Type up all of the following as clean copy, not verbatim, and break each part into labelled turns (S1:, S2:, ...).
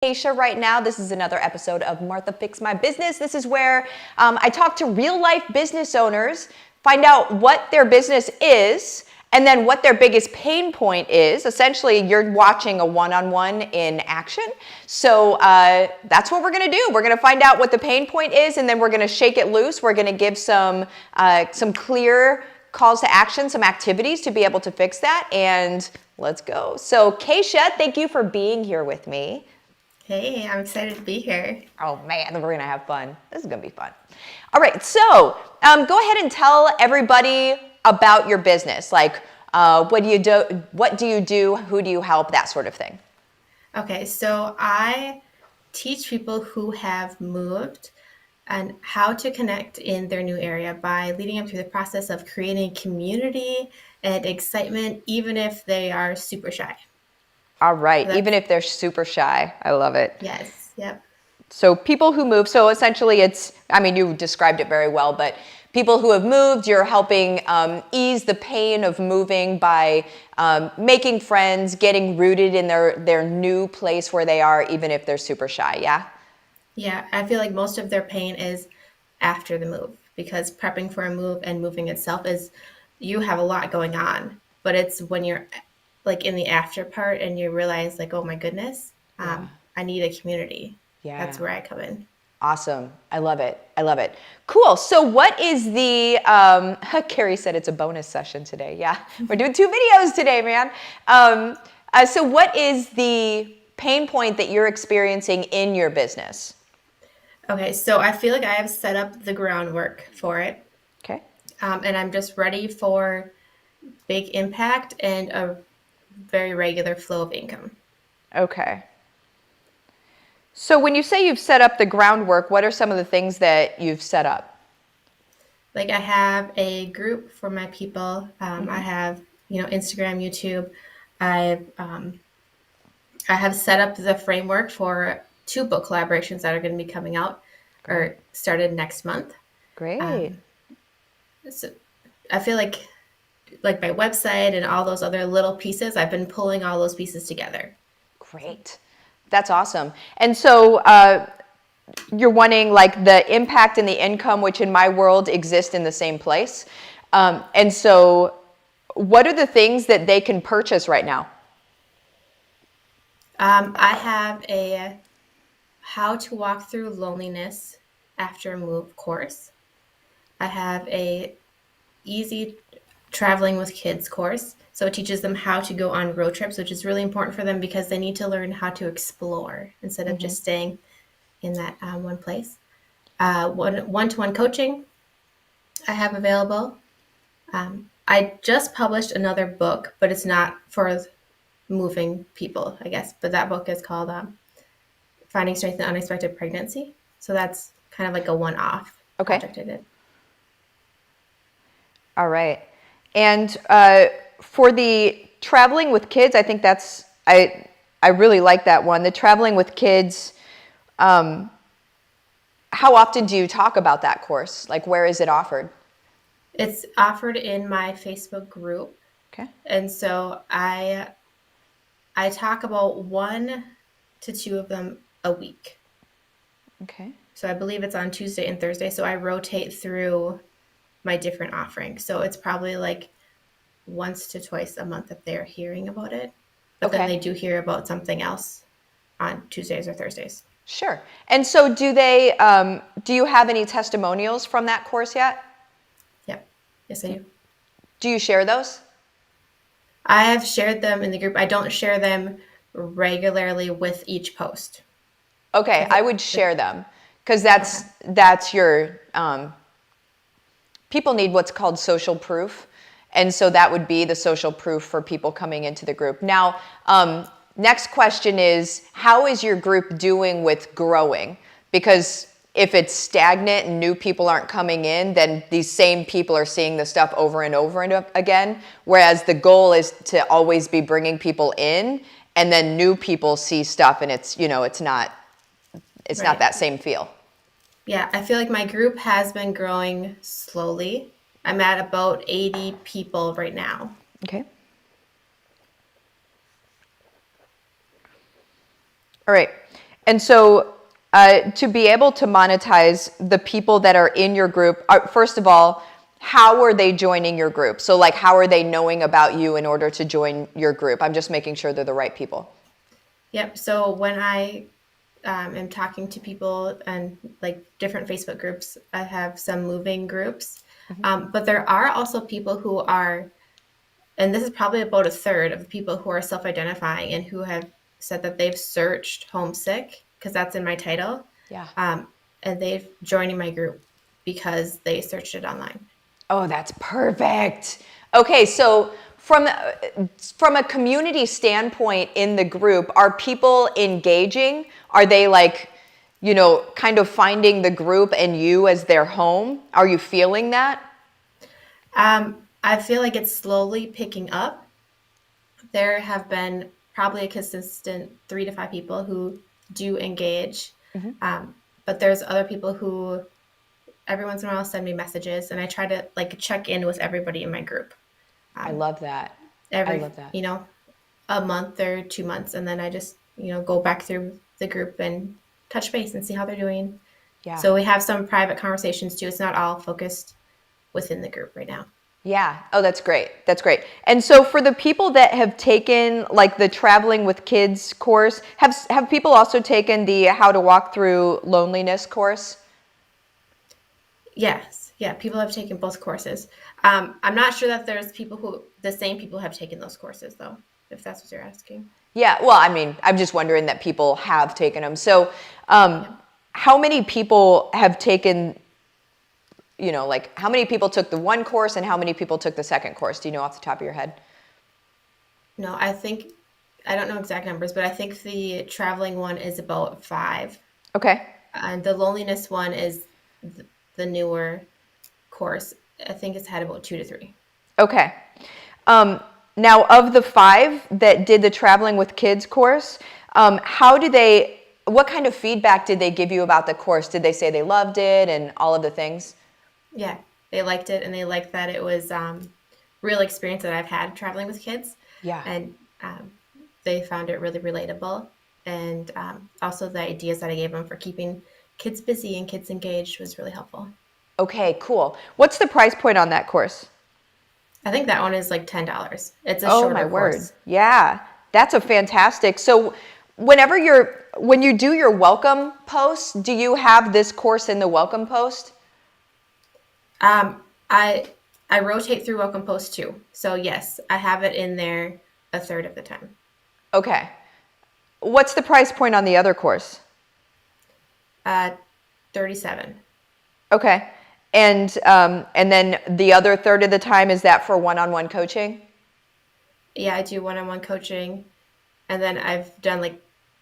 S1: Aisha right now. This is another episode of Martha Fix My Business. This is where I talk to real life business owners, find out what their business is, and then what their biggest pain point is. Essentially, you're watching a one-on-one in action. So that's what we're going to do. We're going to find out what the pain point is, and then we're going to shake it loose. We're going to give some clear calls to action, some activities to be able to fix that, and let's go. So Keisha, thank you for being here with me.
S2: Hey, I'm excited to be here.
S1: Oh man, we're gonna have fun. This is gonna be fun. All right, so go ahead and tell everybody about your business. Like, what do you do? What do you do? Who do you help? That sort of thing.
S2: Okay, so I teach people who have moved and how to connect in their new area by leading them through the process of creating community and excitement, even if they are super shy.
S1: All right, even if they're super shy. I love it.
S2: Yes, yep.
S1: So people who move, so essentially it's, I mean, you described it very well, but people who have moved, you're helping ease the pain of moving by making friends, getting rooted in their new place where they are, even if they're super shy, yeah?
S2: Yeah, I feel like most of their pain is after the move because prepping for a move and moving itself is, you have a lot going on, but it's when you're like in the after part and you realize like, oh my goodness, I need a community.
S1: Yeah.
S2: That's where I come in.
S1: Awesome. I love it. I love it. Cool. So what is the, Carrie said it's a bonus session today. Yeah, we're doing 2 videos today, man. So what is the pain point that you're experiencing in your business?
S2: Okay, so I feel like I have set up the groundwork for it.
S1: Okay.
S2: And I'm just ready for big impact and a very regular flow of income.
S1: Okay. So when you say you've set up the groundwork, what are some of the things that you've set up?
S2: Like I have a group for my people. I have, Instagram, YouTube. I have set up the framework for 2 book collaborations that are going to be coming out or started next month.
S1: Great.
S2: So I feel like my website and all those other little pieces, I've been pulling all those pieces together.
S1: Great. That's awesome. And so you're wanting like the impact and the income, which in my world exist in the same place. And so what are the things that they can purchase right now?
S2: I have a how to walk through loneliness after a move course. I have a easy traveling with kids course. So it teaches them how to go on road trips, which is really important for them because they need to learn how to explore instead of just staying in that one place. One-to-one coaching I have available. I just published another book, but it's not for moving people, I guess. But that book is called Finding Strength in Unexpected Pregnancy. So that's kind of like a one-off project I did.
S1: All right. And for the traveling with kids, I think that's, I really like that one. The traveling with kids, how often do you talk about that course? Like, where is it offered?
S2: It's offered in my Facebook group.
S1: Okay.
S2: And so I talk about 1 to 2 of them a week.
S1: Okay.
S2: So I believe it's on Tuesday and Thursday. So I rotate through my different offerings. So it's probably like once to twice a month if they're hearing about it. But then they do hear about something else on Tuesdays or Thursdays.
S1: Sure. And so do they, do you have any testimonials from that course yet?
S2: Yep. Yes, I do.
S1: Do you share those?
S2: I have shared them in the group. I don't share them regularly with each post.
S1: Okay, I would share them because that's your, people need what's called social proof. And so that would be the social proof for people coming into the group. Now, next question is, how is your group doing with growing? Because if it's stagnant and new people aren't coming in, then these same people are seeing the stuff over and over and again. Whereas the goal is to always be bringing people in, and then new people see stuff and it's, it's not that same feel.
S2: Yeah, I feel like my group has been growing slowly. I'm at about 80 people right now.
S1: Okay. All right. And so to be able to monetize the people that are in your group, first of all, how are they joining your group? So like, how are they knowing about you in order to join your group? I'm just making sure they're the right people.
S2: Yep. So when I am talking to people and like different Facebook groups, I have some moving groups, but there are also people who are, and this is probably about a third of the people who are self-identifying and who have said that they've searched homesick, because that's in my title.
S1: Yeah.
S2: And they've joined my group because they searched it online.
S1: Oh, that's perfect. Okay, so from a community standpoint in the group, are people engaging? Are they like, kind of finding the group and you as their home? Are you feeling that?
S2: I feel like it's slowly picking up. There have been probably a consistent 3 to 5 people who do engage. But there's other people who every once in a while send me messages, and I try to like check in with everybody in my group.
S1: I love that.
S2: Every,
S1: I love that.
S2: a month or 2 months, and then I just, go back through the group and touch base and see how they're doing.
S1: Yeah.
S2: So we have some private conversations too. It's not all focused within the group right now.
S1: Yeah. Oh, that's great. That's great. And so for the people that have taken like the Traveling with Kids course, have people also taken the How to Walk Through Loneliness course?
S2: Yes. Yeah. People have taken both courses. I'm not sure that there's the same people have taken those courses though, if that's what you're asking.
S1: Yeah. Well, I mean, I'm just wondering that people have taken them. So how many people have taken, like how many people took the one course and how many people took the second course? Do you know off the top of your head?
S2: No, I don't know exact numbers, but I think the traveling one is about 5.
S1: Okay.
S2: And the loneliness one is the newer course. I think it's had about 2 to 3.
S1: Okay. Now, of the 5 that did the Traveling with Kids course, what kind of feedback did they give you about the course? Did they say they loved it and all of the things?
S2: Yeah, they liked it, and they liked that it was real experience that I've had traveling with kids.
S1: Yeah.
S2: And they found it really relatable. And also the ideas that I gave them for keeping kids busy and kids engaged was really helpful.
S1: Okay, cool. What's the price point on that course?
S2: I think that one is like $10. It's a
S1: Oh
S2: shorter
S1: my word.
S2: course.
S1: Yeah, that's a fantastic. So when you do your welcome post, do you have this course in the welcome post?
S2: I rotate through welcome post too. So yes, I have it in there a third of the time.
S1: Okay. What's the price point on the other course?
S2: 37.
S1: Okay. And then the other third of the time, is that for one-on-one coaching?
S2: Yeah, I do one-on-one coaching. And then I've done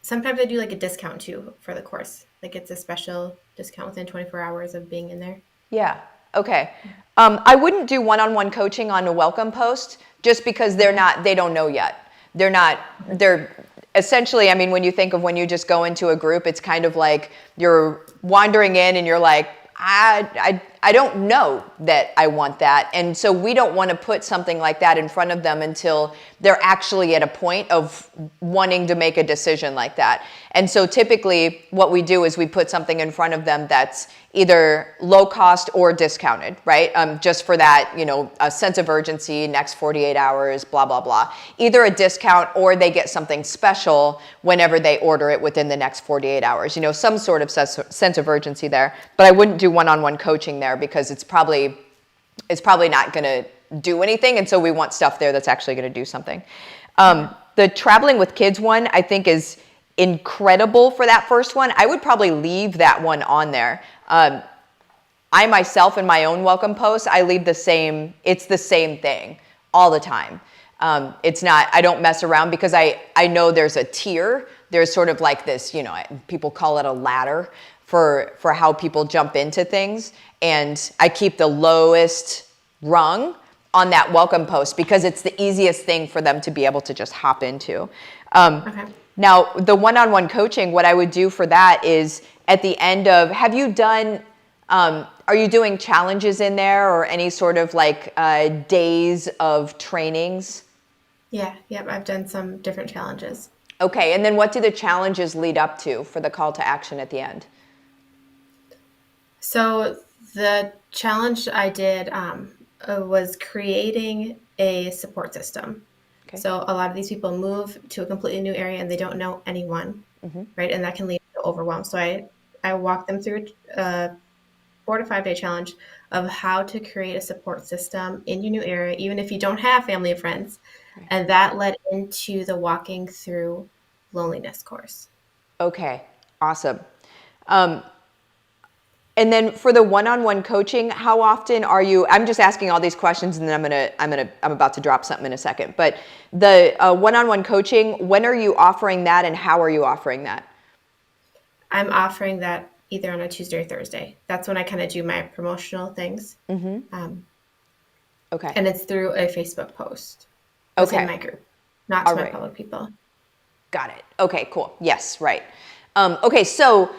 S2: sometimes I do a discount too for the course. It's a special discount within 24 hours of being in there.
S1: Yeah. Okay. I wouldn't do one-on-one coaching on a welcome post just because they don't know yet. They're essentially, I mean, when you think of when you just go into a group, it's kind of like you're wandering in and you're like, I don't know that I want that. And so we don't want to put something like that in front of them until they're actually at a point of wanting to make a decision like that. And so typically what we do is we put something in front of them that's either low cost or discounted, right? Just for that, a sense of urgency, next 48 hours, blah, blah, blah. Either a discount or they get something special whenever they order it within the next 48 hours. Some sort of sense of urgency there. But I wouldn't do one-on-one coaching there because it's probably not going to do anything. And so we want stuff there that's actually going to do something. The Traveling with Kids one, I think, is incredible for that first one. I would probably leave that one on there. I myself, in my own welcome post, I leave it's the same thing all the time. I don't mess around because I know there's a tier. There's sort of like this, people call it a ladder for how people jump into things. And I keep the lowest rung on that welcome post because it's the easiest thing for them to be able to just hop into.
S2: Okay.
S1: Now, the one-on-one coaching, what I would do for that is at the end of, are you doing challenges in there or any sort of days of trainings?
S2: Yeah, yep, I've done some different challenges.
S1: Okay, and then what do the challenges lead up to for the call to action at the end?
S2: So the challenge I did was creating a support system.
S1: Okay.
S2: So a lot of these people move to a completely new area and they don't know anyone, right? And that can lead to overwhelm. So I walked them through a 4 to 5 day challenge of how to create a support system in your new area, even if you don't have family and friends.
S1: Right.
S2: And that led into the walking through loneliness course.
S1: Okay, awesome. And then for the one-on-one coaching, how often are you? I'm just asking all these questions, and then I'm about to drop something in a second. But the one-on-one coaching, when are you offering that, and how are you offering that?
S2: I'm offering that either on a Tuesday or Thursday. That's when I kind of do my promotional things.
S1: Okay.
S2: And it's through a Facebook post within
S1: Okay.
S2: my group, not
S1: All
S2: to my
S1: right.
S2: public people.
S1: Got it. Okay, cool. Yes, right. Okay, so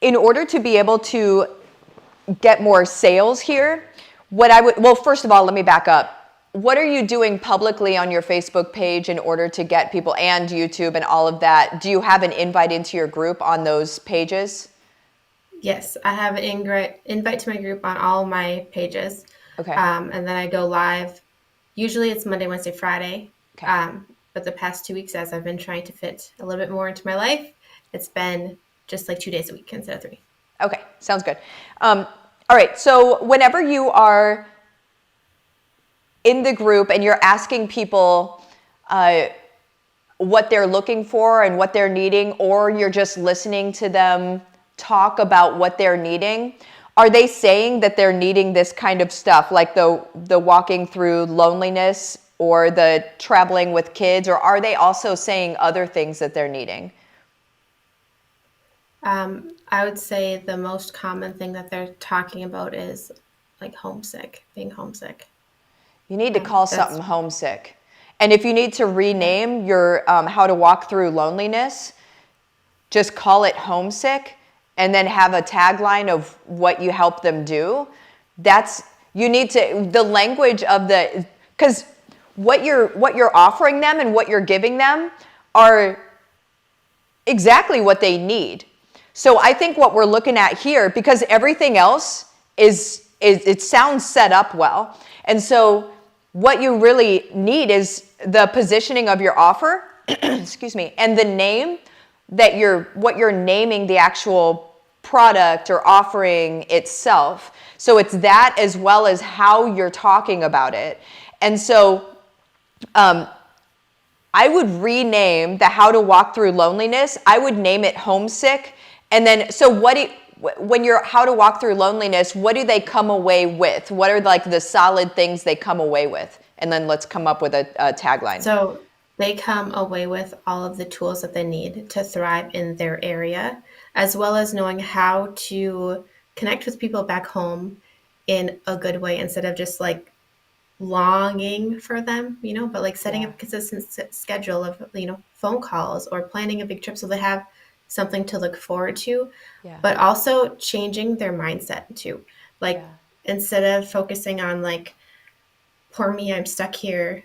S1: in order to be able to get more sales here, well, first of all, let me back up. What are you doing publicly on your Facebook page in order to get people, and YouTube and all of that? Do you have an invite into your group on those pages?
S2: Yes, I have an invite to my group on all my pages.
S1: Okay.
S2: And then I go live. Usually it's Monday, Wednesday, Friday.
S1: Okay.
S2: But the past 2 weeks, as I've been trying to fit a little bit more into my life, it's been just like 2 days a week instead of 3.
S1: Okay, sounds good. All right, so whenever you are in the group and you're asking people what they're looking for and what they're needing, or you're just listening to them talk about what they're needing, are they saying that they're needing this kind of stuff, like the walking through loneliness or the traveling with kids, or are they also saying other things that they're needing?
S2: I would say the most common thing that they're talking about is like being homesick.
S1: You need to call something homesick. And if you need to rename your how to walk through loneliness, just call it homesick and then have a tagline of what you help them do. You need to, the language of because what you're offering them and what you're giving them are exactly what they need. So I think what we're looking at here, because everything else is it sounds set up well. And so what you really need is the positioning of your offer, excuse me, and the name what you're naming the actual product or offering itself. So it's that as well as how you're talking about it. And so I would rename the How to Walk Through Loneliness. I would name it Homesick. And then, so when you're How to Walk Through Loneliness, what do they come away with? What are like the solid things they come away with? And then let's come up with a tagline.
S2: So they come away with all of the tools that they need to thrive in their area, as well as knowing how to connect with people back home in a good way instead of just like longing for them, but like setting up a consistent schedule of, phone calls or planning a big trip so they have something to look forward to, but also changing their mindset too. Like instead of focusing on like, poor me, I'm stuck here,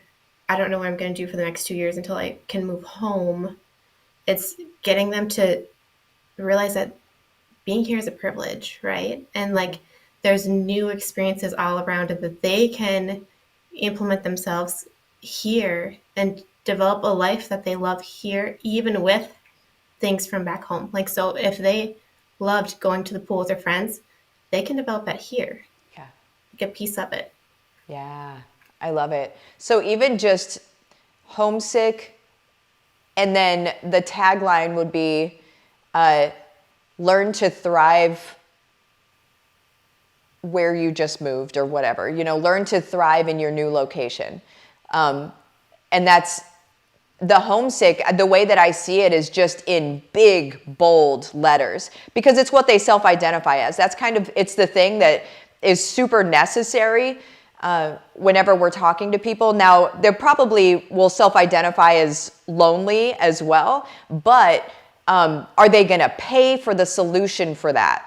S2: I don't know what I'm going to do for the next 2 years until I can move home. It's getting them to realize that being here is a privilege, right? And like there's new experiences all around and that they can implement themselves here and develop a life that they love here, even with things from back home. Like, so if they loved going to the pool with their friends, they can develop that here.
S1: Yeah.
S2: Get a piece of it.
S1: Yeah, I love it. So even just homesick, and then the tagline would be learn to thrive where you just moved or whatever, learn to thrive in your new location. And that's the homesick. The way that I see it is just in big, bold letters, because it's what they self-identify as. It's the thing that is super necessary whenever we're talking to people. Now, they probably will self-identify as lonely as well, but are they going to pay for the solution for that?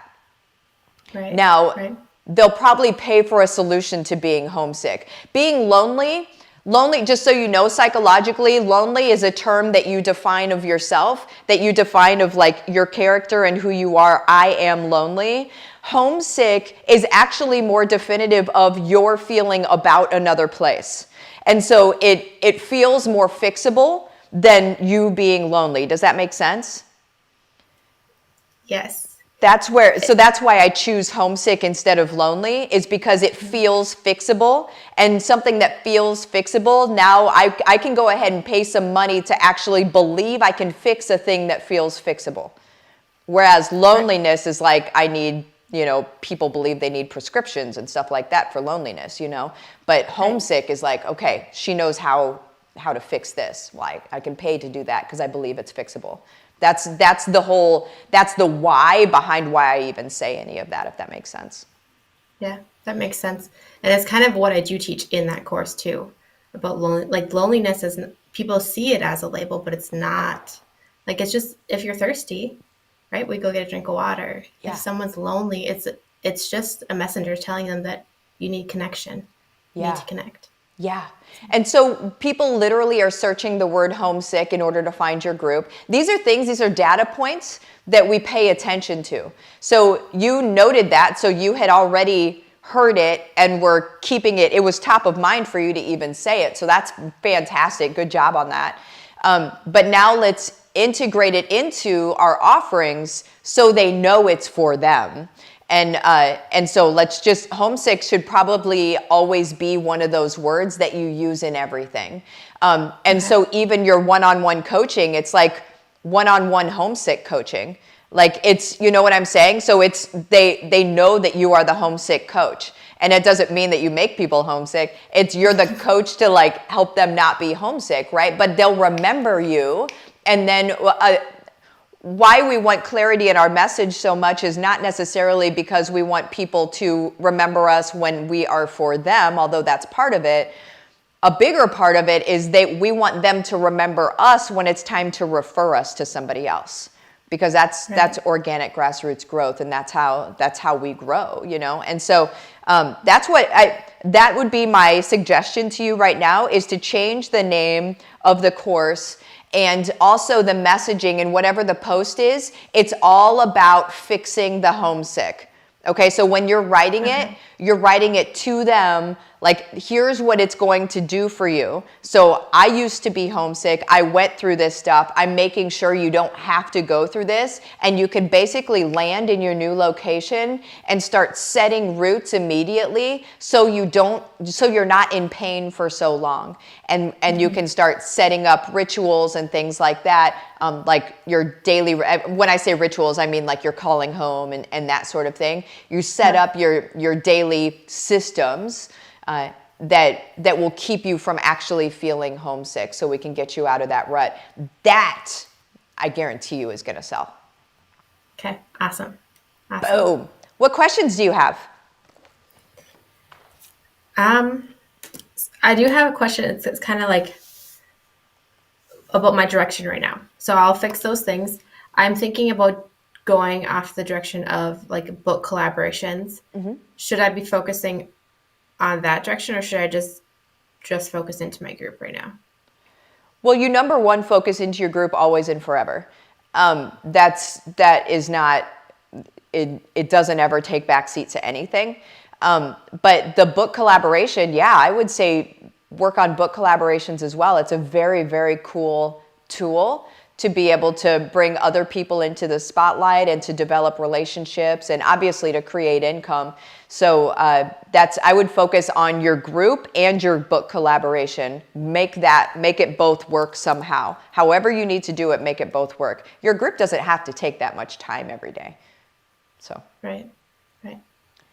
S2: Right.
S1: Now,
S2: right.
S1: They'll probably pay for a solution to being homesick. Being lonely, Lonely, just so you know, psychologically, lonely is a term that you define of yourself, that you define of like your character and who you are. I am lonely. Homesick is actually more definitive of your feeling about another place. And so it feels more fixable than you being lonely. Does that make sense?
S2: Yes.
S1: That's why I choose homesick instead of lonely, is because it feels fixable, and something that feels fixable, now I can go ahead and pay some money to actually believe I can fix a thing that feels fixable. Whereas loneliness is like, I need, people believe they need prescriptions and stuff like that for loneliness, but homesick is like, okay, she knows how to fix this. Like, I can pay to do that because I believe it's fixable. That's the why behind why I even say any of that, if that makes sense.
S2: Yeah, that makes sense. And it's kind of what I do teach in that course too, about loneliness is, people see it as a label, but it's not. Like, it's just, if you're thirsty, right, we go get a drink of water.
S1: Yeah.
S2: If someone's lonely, it's just a messenger telling them that you need connection. You need to connect.
S1: Yeah. And so people literally are searching the word homesick in order to find your group. These are data points that we pay attention to. So you noted that, so you had already heard it and were keeping it. It was top of mind for you to even say it. So that's fantastic. Good job on that. But now let's integrate it into our offerings so they know it's for them. And so homesick should probably always be one of those words that you use in everything. So even your one-on-one coaching, it's like one-on-one homesick coaching. Like, it's, you know what I'm saying? So it's, they know that you are the homesick coach. And it doesn't mean that you make people homesick. It's, you're the coach to like help them not be homesick, right? But they'll remember you. And then, why we want clarity in our message so much is not necessarily because we want people to remember us when we are for them, although that's part of it. A bigger part of it is that we want them to remember us when it's time to refer us to somebody else, because that's organic grassroots growth, and that's how we grow, And so that would be my suggestion to you right now, is to change the name of the course. And also the messaging, and whatever the post is, it's all about fixing the homesick. Okay, so when you're writing it, you're writing it to them, like, here's what it's going to do for you. So I used to be homesick. I went through this stuff. I'm making sure you don't have to go through this, and you can basically land in your new location and start setting roots immediately, so you're not in pain for so long. And you can start setting up rituals and things like that, like your daily, when I say rituals, I mean like you're calling home and that sort of thing. You set up your daily systems that will keep you from actually feeling homesick, so we can get you out of that rut. That, I guarantee you, is going to sell.
S2: Okay, awesome.
S1: Boom. What questions do you have?
S2: I do have a question. It's kind of like about my direction right now. So I'll fix those things. I'm thinking about going off the direction of like book collaborations. Mm-hmm. Should I be focusing on that direction, or should I just focus into my group right now?
S1: Well, you number one, focus into your group always and forever. That is not, it doesn't ever take backseat to anything. But the book collaboration, I would say work on book collaborations as well. It's a very, very cool tool to be able to bring other people into the spotlight and to develop relationships, and obviously to create income. So I would focus on your group and your book collaboration. Make it both work somehow. However you need to do it, make it both work. Your group doesn't have to take that much time every day. So.
S2: Right.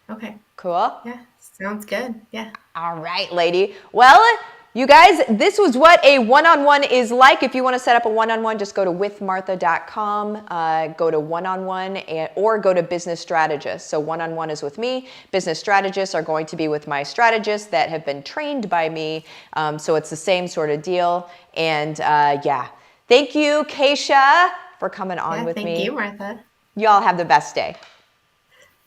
S2: Okay.
S1: Cool?
S2: Yeah, sounds good. Yeah.
S1: All right, lady. Well, you guys, this was what a one-on-one is like. If you want to set up a one-on-one, just go to withmartha.com, go to one-on-one, or go to business strategists. So one-on-one is with me. Business strategists are going to be with my strategists that have been trained by me. So it's the same sort of deal. And thank you, Keisha, for coming on with me.
S2: Thank you, Martha.
S1: Y'all have the best day.